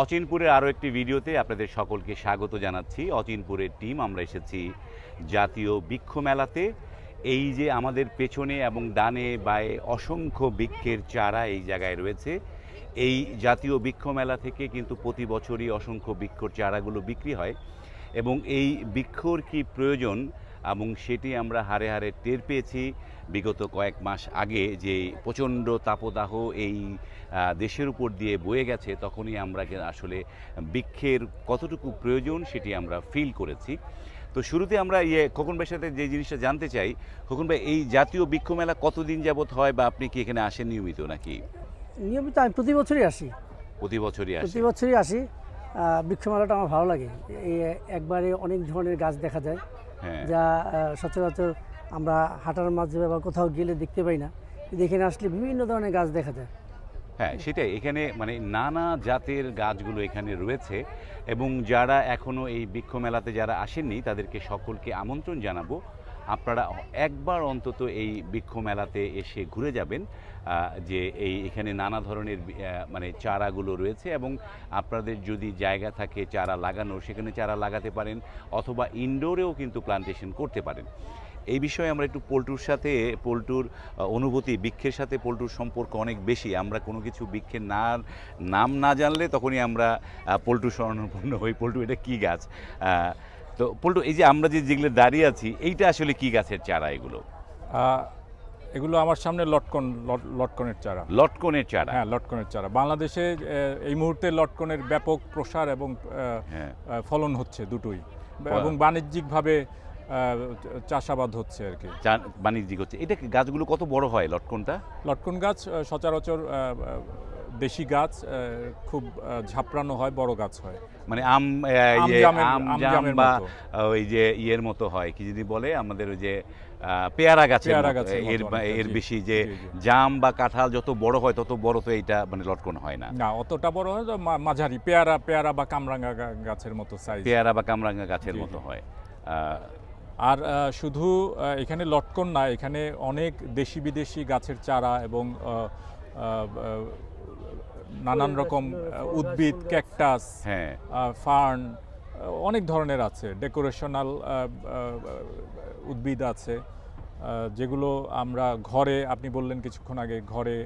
অচিনপুরের আরও একটি ভিডিওতে আপনাদের সকলকে স্বাগত জানাচ্ছি। অচিনপুরের টিম আমরা এসেছি জাতীয় বৃক্ষ মেলাতে। এই যে আমাদের পেছনে এবং ডানে বায়ে অসংখ্য বৃক্ষের চারা এই জায়গায় রয়েছে। এই জাতীয় বৃক্ষ মেলা থেকে কিন্তু প্রতি বছরই অসংখ্য বৃক্ষর চারাগুলো বিক্রি হয় এবং এই বৃক্ষর কি প্রয়োজন এবং সেটি আমরা হাড়ে হাড়ে টের পেয়েছি বিগত কয়েক মাস আগে, যে প্রচণ্ড তাপদাহ এই দেশের উপর দিয়ে বয়ে গেছে। তখনই আমরা আসলে বৃক্ষের কতটুকু প্রয়োজন সেটি আমরা ফিল করেছি। তো শুরুতে আমরা খোকন ভাইয়ের সাথে যে জিনিসটা জানতে চাই, খোকন ভাই, এই জাতীয় বৃক্ষ মেলা কতদিন যাবত হয় বা আপনি কি এখানে আসেন নিয়মিত নাকি? নিয়মিত আমি প্রতি বছরই আসি। প্রতি বছরই আসি? প্রতি বছরই আসি। বৃক্ষ মেলাটা আমার ভালো লাগে। এই একবারে অনেক ধরনের গাছ দেখা যায়, যা সচরাচর আমরা হাঁটার মাঝে বা কোথাও গেলে দেখতে পাই না। এখানে আসলে বিভিন্ন ধরনের গাছ দেখা যায়। হ্যাঁ, সেটাই। এখানে মানে নানা জাতের গাছগুলো এখানে রয়েছে এবং যারা এখনও এই বৃক্ষ মেলাতে যারা আসেননি তাদেরকে সকলকে আমন্ত্রণ জানাবো, আপনারা একবার অন্তত এই বৃক্ষ মেলাতে এসে ঘুরে যাবেন। যে এখানে নানা ধরনের মানে চারাগুলো রয়েছে এবং আপনাদের যদি জায়গা থাকে চারা লাগানোর, সেখানে চারা লাগাতে পারেন অথবা ইনডোরেও কিন্তু প্লান্টেশন করতে পারেন। এই বিষয়ে আমরা একটু পল্টুর অনুভূতি, বৃক্ষের সাথে পল্টুর সম্পর্ক অনেক বেশি। আমরা কোনো কিছু বৃক্ষের নাম না জানলে তখনই আমরা পল্টু শরণাপন্ন হই, পল্টু এটা কী গাছ। তো পল্টু, এই যে আমরা যেগুলো দাঁড়িয়ে আছি, এইটা আসলে কি গাছের চারা? এগুলো আমার সামনে লটকনের চারা। লটকনের চারা? হ্যাঁ, লটকনের চারা। বাংলাদেশে এই মুহূর্তে লটকনের ব্যাপক প্রসার এবং ফলন হচ্ছে দুটোই, এবং বাণিজ্যিকভাবে চাষাবাদ হচ্ছে আর কি। বাণিজ্যিক হচ্ছে। এটা গাছগুলো কত বড় হয় লটকনটা? লটকন গাছ সচরাচর দেশি গাছ, খুব ঝাপড়ানো হয়, বড় গাছ হয়, মানে আম বা ওই যে ইয়ের মতো হয়, কি যদি বলে আমাদের ওই যে পেয়ারা গাছের এর বেশি যে জাম বা কাঁঠাল যত বড় হয় তত বড় তো এইটা মানে লটকন হয় না। না, অতটা বড় হয়, মাঝারি পেয়ারা বা কামরাঙ্গা গাছের মতো সাইজ। পেয়ারা বা কামরাঙ্গা গাছের মতো হয়। আর শুধু এখানে লটকন না, এখানে অনেক দেশি বিদেশি গাছের চারা এবং নানান রকম উদ্ভিদ, ক্যাকটাস, ফার্ন, অনেক ধরনের আছে। ডেকোরেশনাল উদ্ভিদ আছে, যেগুলো আমরা ঘরে, আপনি বললেন কিছুক্ষণ আগে, ঘরে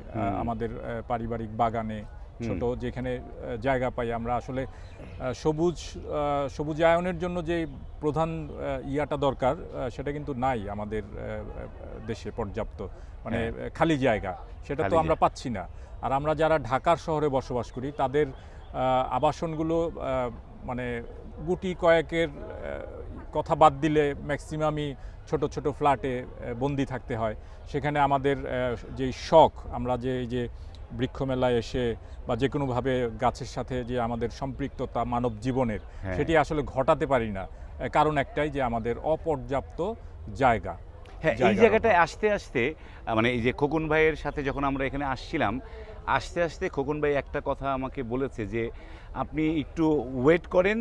আমাদের পারিবারিক বাগানে ছোট যেখানে জায়গা পাই আমরা, আসলে সবুজায়নের জন্য যে প্রধান ইয়াটা দরকার সেটা কিন্তু নাই আমাদের দেশে পর্যাপ্ত, মানে খালি জায়গা, সেটা তো আমরা পাচ্ছি না। আর আমরা যারা ঢাকার শহরে বসবাস করি তাদের আবাসনগুলো মানে গুটি কয়েকের কথা বাদ দিলে ম্যাক্সিমামই ছোট ছোট ফ্ল্যাটে বন্দি থাকতে হয়। সেখানে আমাদের যেই শখ, আমরা যে বৃক্ষ মেলায় এসে বা যে কোনোভাবে গাছের সাথে যে আমাদের সম্পৃক্ততা মানব জীবনের, সেটি আসলে ঘটাতে পারি না। কারণ একটাই, যে আমাদের অপর্যাপ্ত জায়গা। হ্যাঁ, এই জায়গাটায় আসতে আসতে মানে এই যে খোকন ভাইয়ের সাথে যখন আমরা এখানে আসছিলাম, আস্তে আস্তে খোকন ভাই একটা কথা আমাকে বলেছে যে আপনি একটু ওয়েট করেন,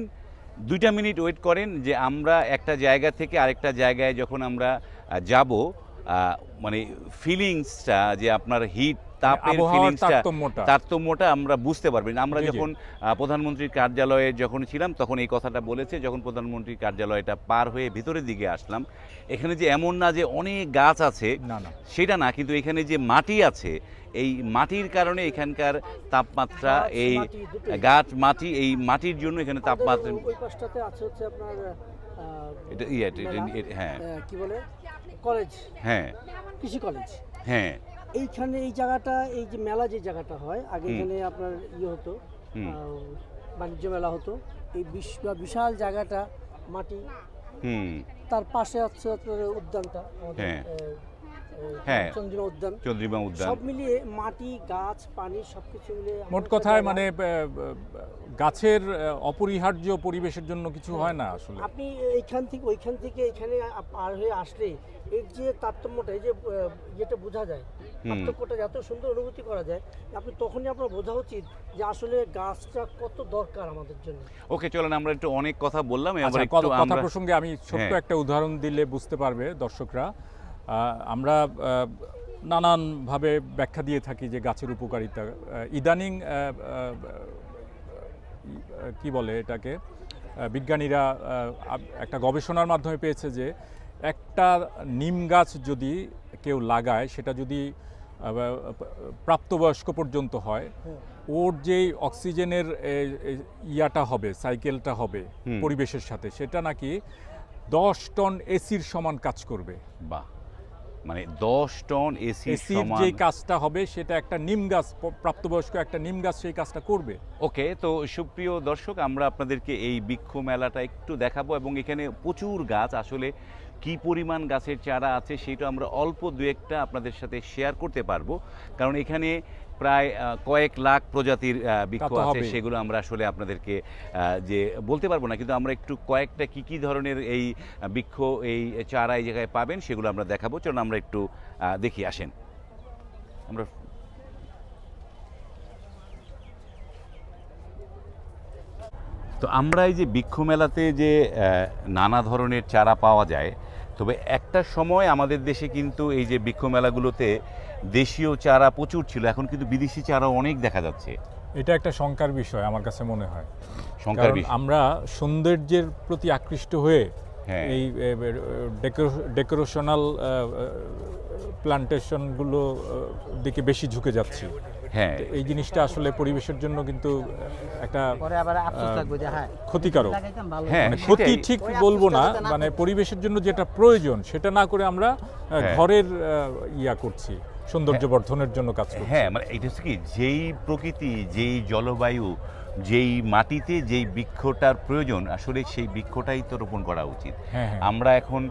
2 মিনিট ওয়েট করেন, যে আমরা একটা জায়গা থেকে আরেকটা জায়গায় যখন আমরা যাব, মানে ফিলিংসটা, যে আপনার হিট তাপের ফিলিংসটা, তারতম্যটা আমরা বুঝতে পারবেন। আমরা যখন প্রধানমন্ত্রীর কার্যালয়ে যখন ছিলাম তখন এই কথাটা বলেছে। যখন প্রধানমন্ত্রীর কার্যালয়টা পার হয়ে ভিতরের দিকে আসলাম, এখানে যে এমন না যে অনেক গাছ আছে, সেটা না, কিন্তু এখানে যে মাটি আছে, এই মাটির কারণে এখানকার তাপমাত্রা, এই গাছ মাটি, এই মাটির জন্য এখানে তাপমাত্রা। ওই পাশটাতে আছে হচ্ছে আপনার হ্যাঁ, কি বলে, কলেজ, হ্যাঁ, কৃষি কলেজ। হ্যাঁ, এইখানে এই জায়গাটা, এই যে মেলা যে জায়গাটা হয় আগে, এখানে আপনার হতো, বাণিজ্য মেলা হতো। এই বিশাল জায়গাটা মাটি, তার পাশে আছে আপনার উদ্যানটা, চন্দ্রিমা উদ্যান, সব মিলিয়ে মাটি, গাছ, পানি সবকিছু মিলিয়ে মোট কথায় মানে গাছের অপরিহার্য পরিবেশের জন্য কিছু হয় না আসলে। আপনি ওইখান থেকে এখানে পার হয়ে আসলে এর যে তারতম্যটা, এই যে যেটা বোঝা যায়, পার্থক্যটা এত সুন্দর অনুভূতি করা যায়, আপনি তখনই আপনার বোঝা উচিত যে আসলে গাছটা কত দরকার আমাদের জন্য। ওকে, চলেন, আমরা একটু অনেক কথা বললাম, কথা প্রসঙ্গে আমি ছোট্ট একটা উদাহরণ দিলে বুঝতে পারবে দর্শকরা। আমরা নানানভাবে ব্যাখ্যা দিয়ে থাকি যে গাছের উপকারিতা। ইদানিং কি বলে এটাকে, বিজ্ঞানীরা একটা গবেষণার মাধ্যমে পেয়েছে যে একটা নিম গাছ যদি কেউ লাগায়, সেটা যদি প্রাপ্তবয়স্ক পর্যন্ত হয়, ওর যেই অক্সিজেনের ইয়াটা হবে, সাইকেলটা হবে পরিবেশের সাথে, সেটা নাকি 10 টন এসির সমান কাজ করবে। বাহ, মানে 10 টন এসির সমান যে কাজটা হবে সেটা একটা নিম গাছ, প্রাপ্তবয়স্ক একটা নিম গাছ সেই কাজটা করবে। ওকে, তো সুপ্রিয় দর্শক, আমরা আপনাদেরকে এই বৃক্ষ মেলাটা একটু দেখাবো এবং এখানে প্রচুর গাছ, আসলে কি পরিমাণ গাছের চারা আছে সেটা আমরা অল্প দু একটা আপনাদের সাথে শেয়ার করতে পারবো, কারণ এখানে প্রায় কয়েক লাখ প্রজাতির বৃক্ষ আছে, সেগুলো আমরা আসলে আপনাদেরকে যে বলতে পারবো না, কিন্তু আমরা একটু কয়েকটা কি ধরনের এই বৃক্ষ, এই চারা এই জায়গায় পাবেন সেগুলো আমরা দেখাবো। চলুন আমরা একটু দেখি, আসেন আমরা। তো আমরা এই যে বৃক্ষ মেলাতে যে নানা ধরনের চারা পাওয়া যায়, তবে একটা সময় আমাদের দেশে কিন্তু এই যে বৃক্ষ মেলাগুলোতে দেশীয় চারা প্রচুর ছিল, এখন কিন্তু বিদেশি চারা অনেক দেখা যাচ্ছে। এটা একটা শঙ্কার বিষয় আমার কাছে মনে হয়। শঙ্কার বিষয়, আমরা সৌন্দর্যের প্রতি আকৃষ্ট হয়ে এই ডেকোরেশনাল প্লান্টেশনগুলো দিকে বেশি ঝুঁকে যাচ্ছি। হ্যাঁ, এই জিনিসটা আসলে পরিবেশের জন্য কিন্তু একটা ক্ষতিকারক। হ্যাঁ, মানে ক্ষতি ঠিক বলবো না, মানে পরিবেশের জন্য যেটা প্রয়োজন সেটা না করে আমরা ঘরের ইয়া করছি, সৌন্দর্য বর্ধনের জন্য কাজ করছি। হ্যাঁ, মানে এটা হচ্ছে কি, যেই প্রকৃতি, যেই জলবায়ু, যেই মাটিতে যেই বৃক্ষটার প্রয়োজন, আসলে সেই বৃক্ষটাই তো রোপণ করা উচিত। আমরা এখন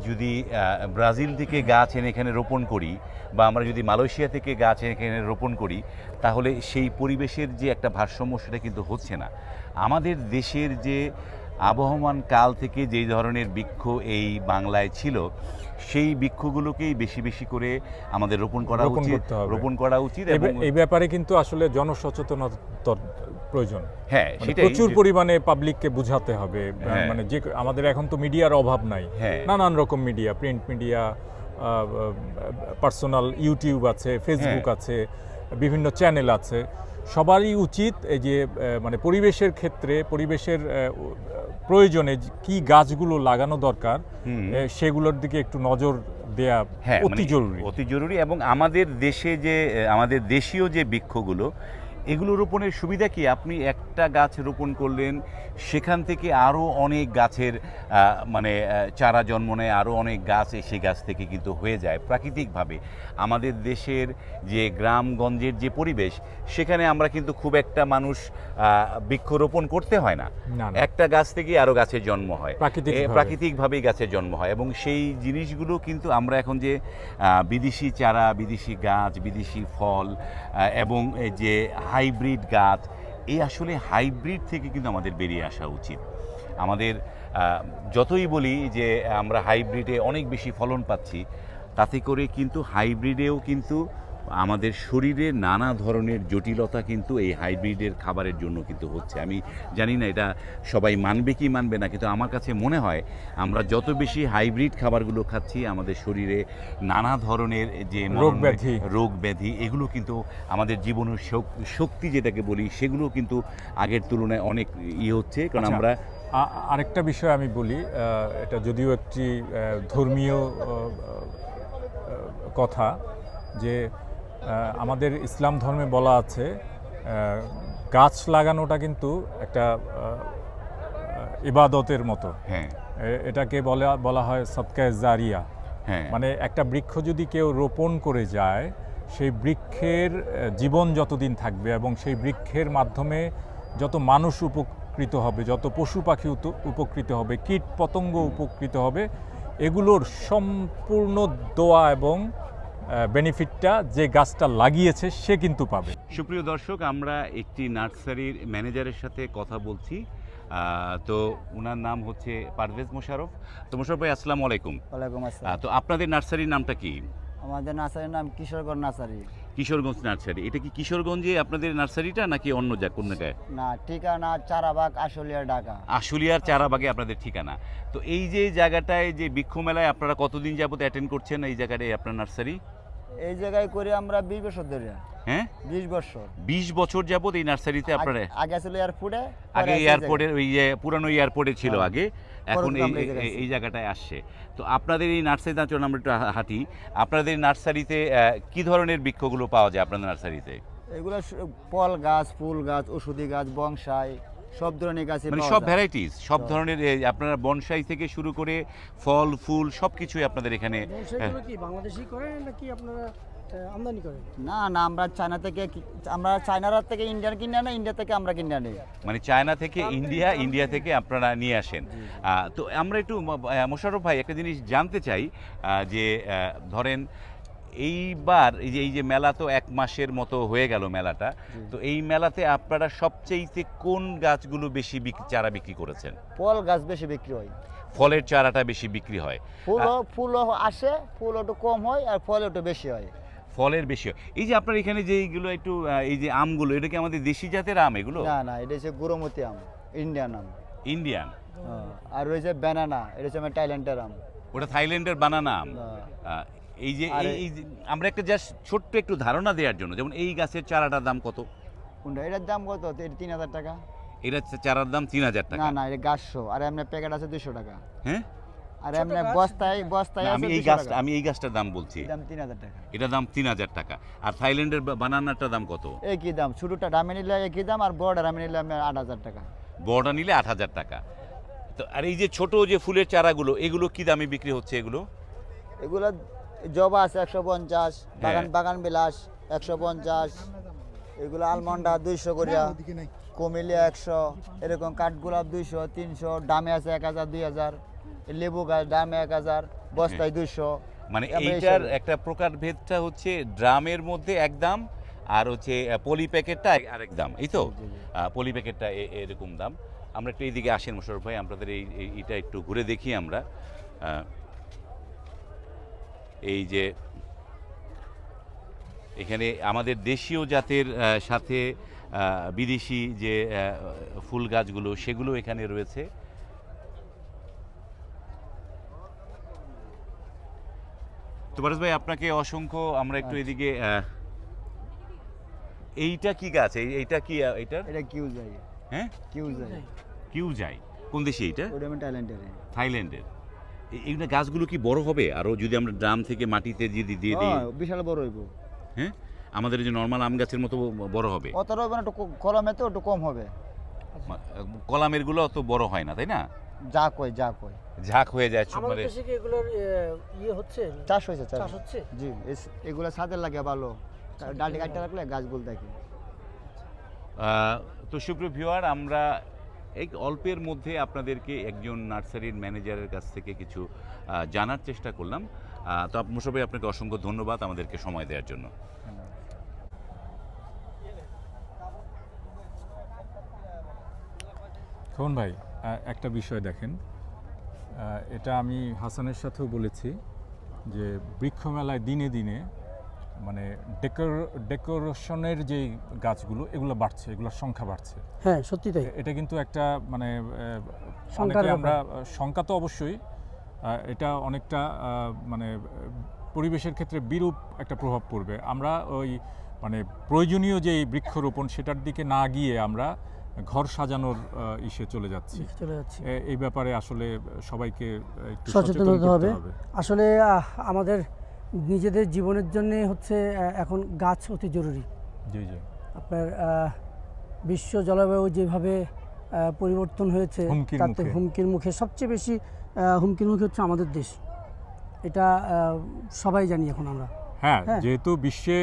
যদি ব্রাজিল থেকে গাছ এনে এখানে রোপণ করি, বা আমরা যদি মালয়েশিয়া থেকে গাছ এনে রোপণ করি, তাহলে সেই পরিবেশের যে একটা ভারসাম্য সেটা কিন্তু হচ্ছে না। আমাদের দেশের যে আবহমান কাল থেকে যেই ধরনের বৃক্ষ এই বাংলায় ছিল, সেই বৃক্ষগুলোকেই বেশি বেশি করে আমাদের রোপণ করা উচিত। এবং এই ব্যাপারে কিন্তু আসলে জনসচেতনতার প্রয়োজন। হ্যাঁ, সেটা প্রচুর পরিমাণে পাবলিককে বোঝাতে হবে। মানে যে আমাদের এখন তো মিডিয়ার অভাব নাই, নানান রকম media, print media, personal YouTube আছে, ফেসবুক আছে, বিভিন্ন চ্যানেল আছে। সবারই উচিত এই যে মানে পরিবেশের ক্ষেত্রে, পরিবেশের প্রয়োজনে কি গাছগুলো লাগানো দরকার সেগুলোর দিকে একটু নজর দেয়া অতি জরুরি। এবং আমাদের দেশে যে আমাদের দেশীয় যে বৃক্ষগুলো, এগুলো রোপণের সুবিধা কি, আপনি একটা গাছ রোপণ করলেন, সেখান থেকে আরও অনেক গাছের মানে চারা জন্ম নেয়, আরও অনেক গাছ সেই গাছ থেকে কিন্তু হয়ে যায় প্রাকৃতিকভাবে। আমাদের দেশের যে গ্রামগঞ্জের যে পরিবেশ, সেখানে আমরা কিন্তু খুব একটা মানুষ বৃক্ষরোপণ করতে হয় না, একটা গাছ থেকেই আরও গাছের জন্ম হয়, প্রাকৃতিকভাবেই গাছের জন্ম হয়। এবং সেই জিনিসগুলো কিন্তু আমরা এখন যে বিদেশি চারা, বিদেশি গাছ, বিদেশি ফল এবং যে হাইব্রিড গাছ, এই আসলে হাইব্রিড থেকে কিন্তু আমাদের বেরিয়ে আসা উচিত। আমাদের যতই বলি যে আমরা হাইব্রিডে অনেক বেশি ফলন পাচ্ছি, তাতে করে কিন্তু হাইব্রিডেও কিন্তু আমাদের শরীরে নানা ধরনের জটিলতা কিন্তু এই হাইব্রিডের খাবারের জন্য কিন্তু হচ্ছে। আমি জানি না এটা সবাই মানবে কি মানবে না, কিন্তু আমার কাছে মনে হয় আমরা যত বেশি হাইব্রিড খাবারগুলো খাচ্ছি, আমাদের শরীরে নানা ধরনের যে রোগ ব্যাধি এগুলো কিন্তু আমাদের জীবনের শক্তি যেটাকে বলি, সেগুলো কিন্তু আগের তুলনায় অনেক হচ্ছে। কারণ আমরা আরেকটা বিষয় আমি বলি, এটা যদিও একটি ধর্মীয় কথা, যে আমাদের ইসলাম ধর্মে বলা আছে গাছ লাগানোটা কিন্তু একটা ইবাদতের মতো। এটাকে বলা হয় সদকায়ে জারিয়া। মানে একটা বৃক্ষ যদি কেউ রোপণ করে যায়, সেই বৃক্ষের জীবন যতদিন থাকবে এবং সেই বৃক্ষের মাধ্যমে যত মানুষ উপকৃত হবে, যত পশু পাখি উপকৃত হবে, কীট পতঙ্গ উপকৃত হবে, এগুলোর সম্পূর্ণ দোয়া এবং বেনিফিটটা যে গাছটা লাগিয়েছে সে কিন্তু পাবে। সুপ্রিয় দর্শক, আমরা একটি নার্সারির ম্যানেজারের সাথে কথা বলছি। তো ওনার নাম হচ্ছে পারভেজ মোশাররফ। তো মোশাররফ ভাই, আসসালামু আলাইকুম। ওয়ালাইকুম আসসালাম। তো আপনাদের নার্সারির নামটা কি? আমাদের নার্সারির নাম কিশোরগঞ্জ নার্সারি। কিশোরগঞ্জ নার্সারি। এটা কি কিশোরগঞ্জে আপনাদের নার্সারিটা, নাকি অন্য কোন জায়গায়? না, ঠিকানা চারাবাগ, আশুলিয়া, ঢাকা। আশুলিয়ার চারাবাগে আপনাদের ঠিকানা। তো এই যে জায়গাটায় যে বৃক্ষ মেলায় আপনারা কতদিন যাবত অ্যাটেন্ড করছেন এই জায়গাটায় আপনার নার্সারি? এই জায়গায় করে আমরা 20 বছর ধরে। হ্যাঁ 20 বছর। 20 বছর যাবত এই নার্সারিতে আপনারা? আগে ছিল এয়ারপোর্টে, আগে এয়ারপোর্টের ওই যে পুরানো এয়ারপোর্টে ছিল হ্যাঁ। আগে, এখন পরে এই আমরা এই জায়গায় এই জায়গাটায় আসছে। তো আপনাদের এই নার্সারিতে চলুন আমরা একটু হাঁটি। আপনাদের নার্সারিতে কি ধরনের বৃক্ষগুলো পাওয়া যায় আপনাদের নার্সারিতে? এগুলো ফল গাছ, ফুল গাছ, ওষুধি গাছ, বংসাই, সব ধরনের গাছ মানে সব ভ্যারাইটিস, সব ধরনের আপনারা বনসাই থেকে শুরু করে ফল ফুল সব কিছুই আপনাদের এখানে। সেগুলো কি বাংলাদেশি করেন নাকি আপনারা আমদানি করেন? না না, আমরা চায়না থেকে আমরা চায়নার থেকে ইন্ডিয়ান কিনে আনি, ইন্ডিয়া থেকে আমরা কিনে আনি। মানে চায়না থেকে ইন্ডিয়া, ইন্ডিয়া থেকে আপনারা নিয়ে আসেন। তো আমরা একটু মোশাররফ ভাই একটা জিনিস জানতে চাই, যে ধরেন এইবার এই যে মেলা তো 1 মাসের মতো হয়ে গেল মেলাটা, তো এই মেলাতে আপনারা সবচেয়ে কোন গাছগুলো বেশি চারা বিক্রি করেছেন? ফল গাছ বেশি বিক্রি হয়, ফলের চারাটা বেশি বিক্রি হয়। ফুলও আসে, ফুল একটু কম হয় আর ফল একটু বেশি হয়। ফলের বেশি হয়। এই যে আপনার এখানে যে এইগুলো একটু এই যে আমগুলো, এটা কি আমাদের দেশি জাতের আম এগুলো? না না, এটা হচ্ছে গুরুমতি আম, ইন্ডিয়ান আম। ইন্ডিয়ান। আর ওই যে ব্যানানা, এটা হচ্ছে আমার থাইল্যান্ডের আম। ওটা থাইল্যান্ডের বানানা আম। এই যে আমরা একটা জাস্ট ছোট্ট একটু ধারণা দেওয়ার জন্য, যেমন এই গাছের চারাটার দাম কত? কোনটা? এটার দাম কত? 3000 টাকা। এটা চারার দাম 3000 টাকা? না না, এটা গাছশো, আর এমনি প্যাকেট আছে 200 টাকা। হ্যাঁ, আর এমনি বস্তায় না, আছে 200 টাকা। আমি এই গাছটার দাম বলছি, দাম 3000 টাকা। এটা দাম 3000 টাকা। আর থাইল্যান্ডের বানানাটার দাম কত? একই দাম, ছোটটা দামে নিলে একই দাম, আর বড়টা দামে নিলে 8000 টাকা। বড়টা নিলে 8000 টাকা। তো আর এই যে ছোট যে ফুলের চারাগুলো, এগুলো কি দামে বিক্রি হচ্ছে এগুলো? এগুলো জবা আছে 150, বাগান বিলাস 150, এগুলো আলমন্ডা 200 করিয়া, কমিলিয়া 100, এরকম কাঠগোলাপ 200 300, দামে আছে 1000 2000, লেবু গাছ দামে 1000, বস্তায় 200। মানে এইটার একটা প্রকারভেদটা হচ্ছে ড্রামের মধ্যে এক দাম, আর হচ্ছে পলি প্যাকেটটা আরেক দাম, এই তো? পলি প্যাকেটটা এরকম দাম। আমরা একটু এইদিকে আসেন মোশাররফ ভাই, আপনাদের এইটা একটু ঘুরে দেখি আমরা। এই যে এখানে আমাদের দেশীয় জাতের সাথে বিদেশি যে ফুল গাছগুলো, সেগুলো এখানে রয়েছে। তো পারস ভাই, আপনাকে অসংখ্য। আমরা একটু এদিকে, এইটা কি গাছ? এইটা কি? এইটার এটা কিউ যায়। হ্যাঁ, কিউ যায়। কিউ যায়? কোন দেশে এইটা? ওটা আমি থাইল্যান্ডের। থাইল্যান্ডের। এইগুলো গাছগুলো কি বড় হবে আরো যদি আমরা ড্রাম থেকে মাটিতে যদি দিয়ে দিই? বিশাল বড় হইব। হ্যাঁ, আমাদের যে নর্মাল আম গাছের মতো বড় হবে? অত হবে না, একটু কলমে তো একটু কম হবে। কলামের গুলো অত বড় হয় না, তাই না? যা কই ঝাঁক হয়ে যায়। আমাদের দেশে কি এগুলোর হচ্ছে? চাষ চাষ হচ্ছে? জি, এগুলো ছাদে লাগে ভালো, ডালি কাটতে রাখলে গাছগুলো থাকে। তো সুপ্রিয় ভিউয়ার, আমরা এই অল্পের মধ্যে আপনাদেরকে একজন নার্সারির ম্যানেজারের কাছ থেকে কিছু জানার চেষ্টা করলাম। তো মোশাররফ ভাই, আপনাকে অসংখ্য ধন্যবাদ আমাদেরকে সময় দেওয়ার জন্য। খোকন ভাই, একটা বিষয় দেখেন, এটা আমি হাসানের সাথেও বলেছি যে বৃক্ষ মেলায় দিনে দিনে মানে ডেকোরেশনের যে গাছগুলো এগুলো বাড়ছে, এগুলোর সংখ্যা বাড়ছে। হ্যাঁ, সত্যি তাই। এটা কিন্তু একটা মানে সংখ্যার অনেকে আমরা ব্যাপার। সংখ্যা তো অবশ্যই, এটা অনেকটা মানে পরিবেশের ক্ষেত্রে বিরূপ একটা প্রভাব পড়বে। আমরা ওই মানে প্রয়োজনীয় যে বৃক্ষরোপণ সেটার দিকে না গিয়ে আমরা ঘর সাজানোর ইসে চলে যাচ্ছি। এই ব্যাপারে আসলে সবাইকে একটু সচেতন হতে হবে। আসলে আমাদের নিজেদের জীবনের জন্য হচ্ছে এখন গাছ অতি জরুরি। জি জি। আপনার বিশ্ব জলবায়ু যেভাবে পরিবর্তন হয়েছে, তাতে হুমকির মুখে, সবচেয়ে বেশি হুমকির মুখে হচ্ছে আমাদের দেশ। এটা সবাই জানি এখন আমরা। হ্যাঁ, যেহেতু বিশ্বে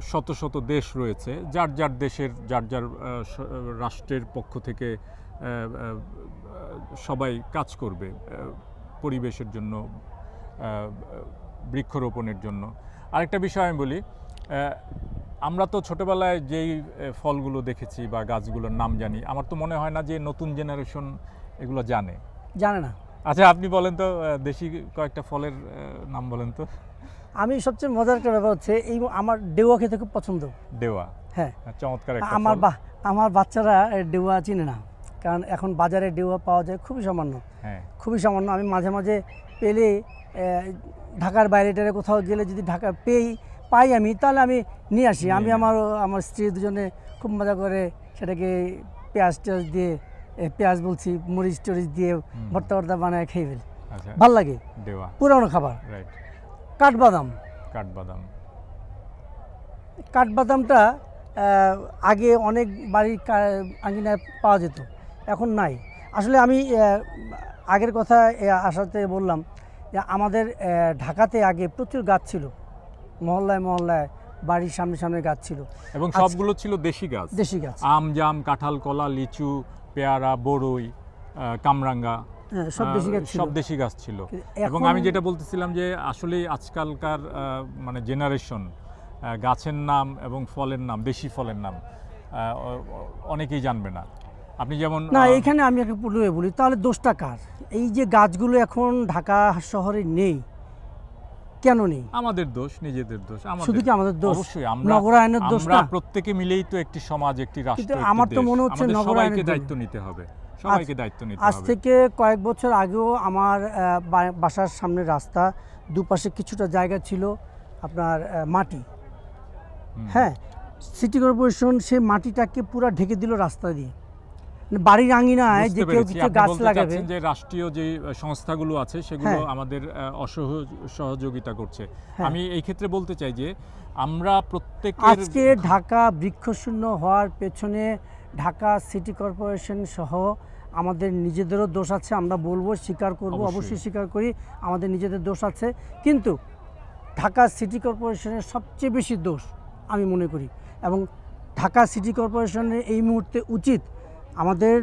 শত শত দেশ রয়েছে, যার যার দেশের যার যার রাষ্ট্রের পক্ষ থেকে সবাই কাজ করবে পরিবেশের জন্য, বৃক্ষরোপণের জন্য। আরেকটা বিষয় আমি বলি, আমরা তো ছোটোবেলায় যেই ফলগুলো দেখেছি বা গাছগুলোর নাম জানি, আমার তো মনে হয় না যে নতুন জেনারেশন এগুলো জানে না। আচ্ছা, আপনি বলেন তো দেশি কয়েকটা ফলের নাম বলেন তো। আমি সবচেয়ে মজার একটা ব্যাপার হচ্ছে এই আমার ডেওয়া খেতে খুব পছন্দ। ডেওয়া? হ্যাঁ, চমৎকার একটা ফল। আমার বাচ্চারা ডেওয়া চিনে না, কারণ এখন বাজারে ডেওয়া পাওয়া যায় খুবই সামান্য। হ্যাঁ, খুবই সামান্য। আমি মাঝে মাঝে পেলে ঢাকার বাইরেটারে কোথাও গেলে যদি ঢাকা পাই আমি, তাহলে আমি নিয়ে আসি। আমি আমার স্ত্রী দুজনে খুব মজা করে সেটাকে পেঁয়াজ টেয়াজ দিয়ে, পেঁয়াজ বলছি, মরিচ টরিচ দিয়ে ভর্তা ভর্তা বানায় খেয়ে ফেলি, আচ্ছা, ভাল লাগে। দেওয়া পুরানো খাবার। রাইট। কাঠবাদাম, কাঠবাদামটা আগে অনেক বাড়ির আঙিনায় পাওয়া যেত, এখন নাই। আসলে আমি আগের কথা আসাতে বললাম যে আমাদের ঢাকাতে আগে প্রচুর গাছ ছিল, মহল্লায় মহল্লায় বাড়ির সামনে সামনে গাছ ছিল, এবং সবগুলো ছিল দেশি গাছ। দেশি গাছ, আম, জাম, কাঁঠাল, কলা, লিচু, পেয়ারা, বড়ই, কামরাঙ্গা, সব দেশি গাছ ছিল। সব দেশি গাছ ছিল। এবং আমি যেটা বলতেছিলাম যে আসলে আজকালকার মানে জেনারেশন গাছের নাম এবং ফলের নাম, দেশি ফলের নাম অনেকেই জানবে না। আপনি যেমন না, এখানে আমি একটা পুরোই বলি, তাহলে দোষটা কার? এই যে গাছগুলো এখন ঢাকা শহরে নেই, কেন নেই? আমাদের দোষ, নিজেদের দোষ। শুধু কি আমাদের দোষ? অবশ্যই নগরায়নের দোষ না? আমরা প্রত্যেকে মিলেই তো একটি সমাজ, একটি রাষ্ট্র, একটি আমার তো দেশ। মনে হচ্ছে আমাদের নগরায়নের সবাইকে দোষ। দায়িত্ব নিতে হবে, সবাইকে দায়িত্ব নিতে আজ হবে। থেকে কয়েক বছর আগেও আমার বাসার সামনে রাস্তা দুপাশে কিছুটা জায়গা ছিল আপনার মাটি, হ্যাঁ, সিটি কর্পোরেশন সে মাটিটাকে পুরো ঢেকে দিল রাস্তা দিয়ে। বাড়ির আঙিনায় যে কেউ কিছু গাছ লাগাবে, যে রাষ্ট্রীয় যে সংস্থাগুলো আছে সেগুলো আমাদের সহযোগিতা করছে। আমি এই ক্ষেত্রে বলতে চাই যে আমরা প্রত্যেকের, আজকে ঢাকা বৃক্ষশূন্য হওয়ার পেছনে ঢাকা সিটি কর্পোরেশন সহ আমাদের নিজেদেরও দোষ আছে। আমরা বলবো, স্বীকার করব, অবশ্যই স্বীকার করি আমাদের নিজেদের দোষ আছে, কিন্তু ঢাকা সিটি কর্পোরেশনের সবচেয়ে বেশি দোষ আমি মনে করি। এবং ঢাকা সিটি কর্পোরেশনের এই মুহূর্তে উচিত, আমাদের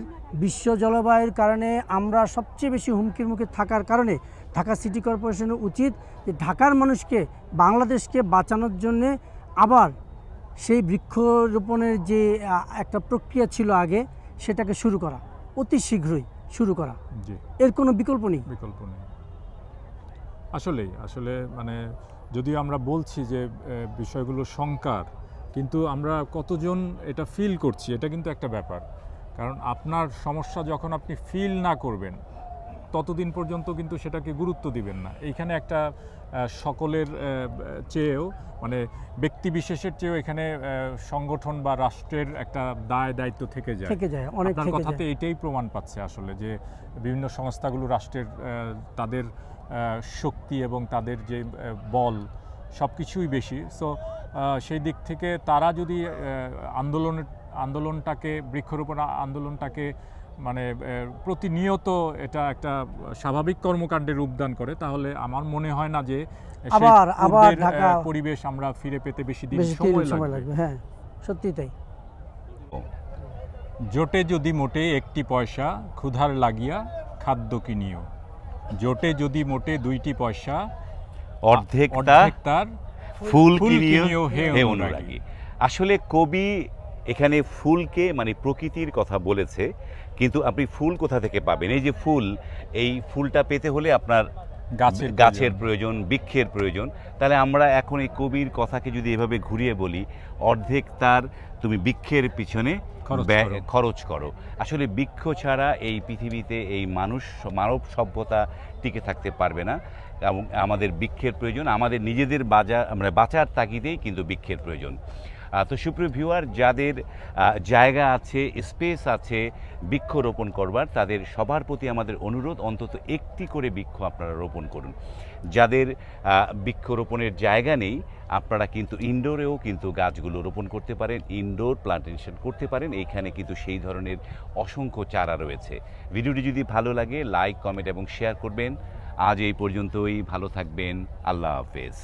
বিশ্ব জলবায়ুর কারণে আমরা সবচেয়ে বেশি হুমকির মুখে থাকার কারণে ঢাকা সিটি কর্পোরেশনের উচিত যে ঢাকার মানুষকে, বাংলাদেশকে বাঁচানোর জন্যে আবার সেই বৃক্ষরোপণের যে একটা প্রক্রিয়া ছিল আগে, সেটাকে শুরু করা, অতি শীঘ্রই শুরু করা। এর কোনো বিকল্প নেই। আসলে মানে যদিও আমরা বলছি যে বিষয়গুলো শঙ্কার, কিন্তু আমরা কতজন এটা ফিল করছি, এটা কিন্তু একটা ব্যাপার। কারণ আপনার সমস্যা যখন আপনি ফিল না করবেন, ততদিন পর্যন্ত কিন্তু সেটাকে গুরুত্ব দিবেন না। এইখানে একটা সকলের চেয়েও, মানে ব্যক্তি বিশেষের চেয়েও এখানে সংগঠন বা রাষ্ট্রের একটা দায়িত্ব থেকে যায়। আপনার কথাতে এটাই প্রমাণ পাচ্ছে আসলে, যে বিভিন্ন সংস্থাগুলো রাষ্ট্রের তাদের শক্তি এবং তাদের যে বল সব কিছুই বেশি। সো সেই দিক থেকে তারা যদি আন্দোলনটাকে, বৃক্ষরোপণ আন্দোলনটাকে মানে প্রতিনিয়ত এটা একটা স্বাভাবিক কর্মকাণ্ডে রূপদান করে, তাহলে আমার মনে হয় না যে আবার ঢাকা পরিবেশ আমরা ফিরে পেতে বেশি দিন সময় লাগবে। হ্যাঁ, সত্যি তাই। জোটে যদি মোটে একটি পয়সা, ক্ষুধার লাগিয়া খাদ্য কিনিও। জোটে যদি মোটে 2টি পয়সা, অর্ধেক তার ফুল কিনিও হে অনুরাগী। আসলে কবি এখানে ফুলকে মানে প্রকৃতির কথা বলেছে, কিন্তু আপনি ফুল কোথা থেকে পাবেন? এই যে ফুল, এই ফুলটা পেতে হলে আপনার গাছের প্রয়োজন, বৃক্ষের প্রয়োজন। তাহলে আমরা এখন এই কবির কথাকে যদি এভাবে ঘুরিয়ে বলি, অর্ধেক তার তুমি বৃক্ষের পিছনে খরচ করো। আসলে বৃক্ষ ছাড়া এই পৃথিবীতে এই মানব সভ্যতা টিকে থাকতে পারবে না, এবং আমাদের বৃক্ষের প্রয়োজন। আমাদের নিজেদের বাঁচার তাগিদেই কিন্তু বৃক্ষের প্রয়োজন। তো সুপ্রিয় ভিউয়ার, যাদের জায়গা আছে, স্পেস আছে বৃক্ষরোপণ করবার, তাদের সবার প্রতি আমাদের অনুরোধ, অন্তত একটি করে বৃক্ষ আপনারা রোপণ করুন। যাদের বৃক্ষরোপণের জায়গা নেই, আপনারা কিন্তু ইনডোরেও কিন্তু গাছগুলো রোপণ করতে পারেন, ইনডোর প্লান্টেশন করতে পারেন। এইখানে কিন্তু সেই ধরনের অসংখ্য চারা রয়েছে। ভিডিওটি যদি ভালো লাগে, লাইক, কমেন্ট এবং শেয়ার করবেন। আজ এই পর্যন্তই, ভালো থাকবেন, আল্লাহ হাফেজ।